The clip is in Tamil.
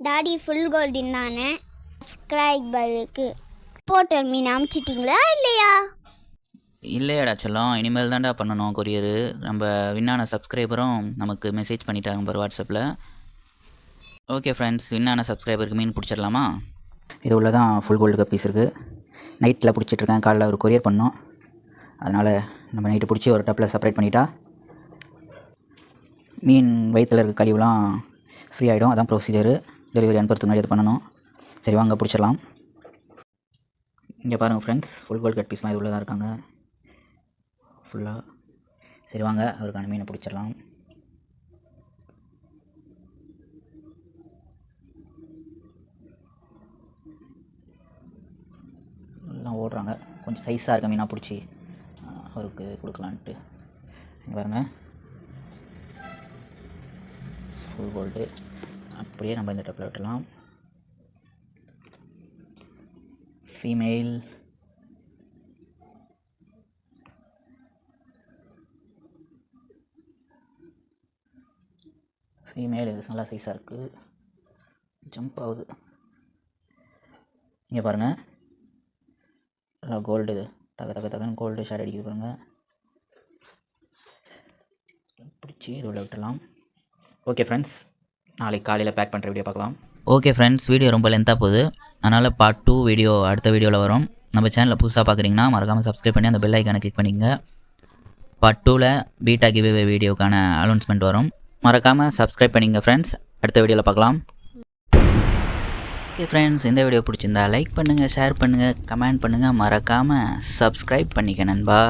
டாடி ஃபுல் கோல்டின் தானே சப்ஸ்கிரைபருக்கு போர்ட்டல் மீன் அமுச்சிட்டிங்களா இல்லையா? இல்லையாடா செல்லம், இனிமேல் தான்டா பண்ணணும் கொரியரு. நம்ம வின்னான சப்ஸ்கிரைபரும் நமக்கு மெசேஜ் பண்ணிட்டாங்க பாரு வாட்ஸ்அப்பில். ஓகே ஃப்ரெண்ட்ஸ், வின்னான சப்ஸ்கிரைபருக்கு மீன் பிடிச்சிடலாமா? இது உள்ள தான் ஃபுல் கோல்டு கப்பீஸ் இருக்குது. நைட்டில் பிடிச்சிட்ருக்கேன், காலைல ஒரு கொரியர் பண்ணோம். அதனால் நம்ம நைட்டு பிடிச்சி ஒரு டப்பில் செப்பரேட் பண்ணிட்டா மீன் வயிற்றில் இருக்க கழிவுலாம் ஃப்ரீ ஆகிடும். அதான் ப்ரொசீஜரு. டெலிவரி அனுப்புறதுக்கு முன்னாடி அது பண்ணணும். சரி வாங்க பிடிச்சிடலாம். இங்கே பாருங்கள் ஃப்ரெண்ட்ஸ், ஃபுல் கோல்டு கட் பீஸ்லாம் இது உள்ள தான் இருக்காங்க ஃபுல்லாக. சரி வாங்க அவருக்கான மீனை பிடிச்சிடலாம். எல்லாம் ஓடுறாங்க. கொஞ்சம் சைஸாக இருக்க மீனாக பிடிச்சி அவருக்கு கொடுக்கலான்ட்டு. இங்கே பாருங்க, ஃபுல் கோல்டு. அப்படியே நம்ம இந்த டப்பில் விட்டுலாம். ஃபீமேல் இது நல்லா சைஸாக இருக்குது, ஜம்ப் ஆகுது. இங்கே பாருங்கள், நல்லா கோல்டு, இது தகன்னு கோல்டு ஷேட் அடிக்குது பாருங்கள். பிடிச்சி இது உள்ள விட்டுலாம். ஓகே ஃப்ரெண்ட்ஸ், நாளைக்கு காலையில் பேக் பண்ணுற வீடியோ பார்க்கலாம். ஓகே ஃப்ரெண்ட்ஸ், வீடியோ ரொம்ப லென்த்தாக போகுது. அதனால் பார்ட் 2 வீடியோ அடுத்த வீடியோவில் வரும். நம்ம சேனலில் புதுசாக பார்க்குறீங்கன்னா மறக்காமல் சப்ஸ்கிரைப் பண்ணி அந்த பெல் ஐக்கானை கிளிக் பண்ணிக்கங்க. பார்ட் 2ல் பீட்டா கிவ்அவே வீடியோக்கான அனௌன்ஸ்மெண்ட் வரும். மறக்காமல் சப்ஸ்கிரைப் பண்ணிங்க ஃப்ரெண்ட்ஸ். அடுத்த வீடியோவில் பார்க்கலாம். ஓகே ஃப்ரெண்ட்ஸ், இந்த வீடியோ பிடிச்சிருந்தா லைக் பண்ணுங்கள், ஷேர் பண்ணுங்கள், கமெண்ட் பண்ணுங்கள். மறக்காமல் சப்ஸ்கிரைப் பண்ணிக்க நண்பா.